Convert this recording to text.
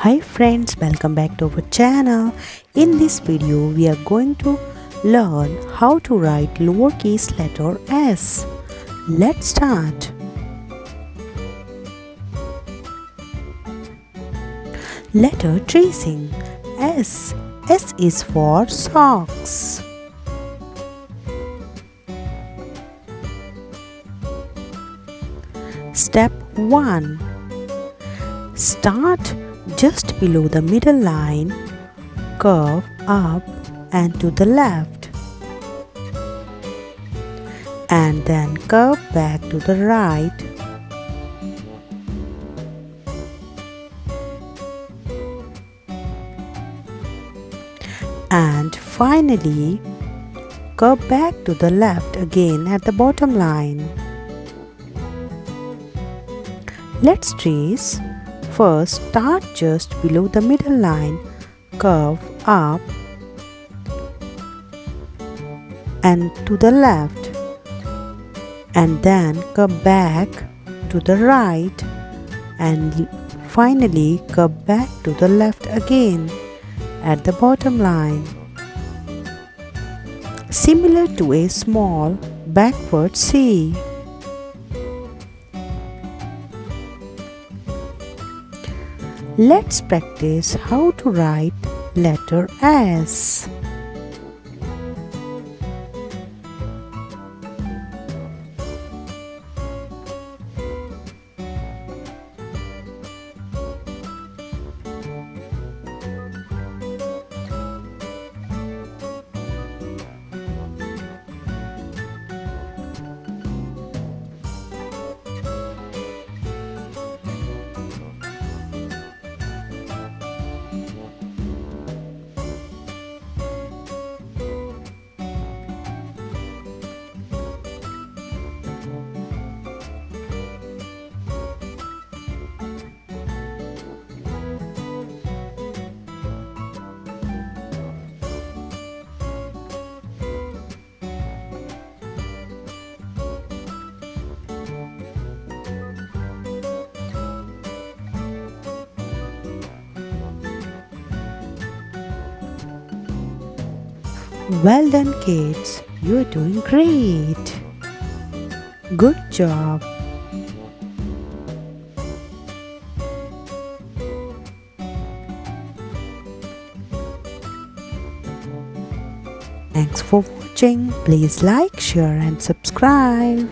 Hi friends, welcome back to our channel. In this video we are going to learn how to write lowercase letter s. Let's start. Letter tracing. S. S is for socks. Step 1. Start just below the middle line, curve up and to the left, and then curve back to the right. And finally, curve back to the left again at the bottom line. Let's trace. First, start just below the middle line, curve up and to the left, and then curve back to the right, and finally curve back to the left again at the bottom line, similar to a small backward C. Let's practice how to write letter S. Well done kids, you're doing great. Good job. Thanks for watching. Please like, share and subscribe.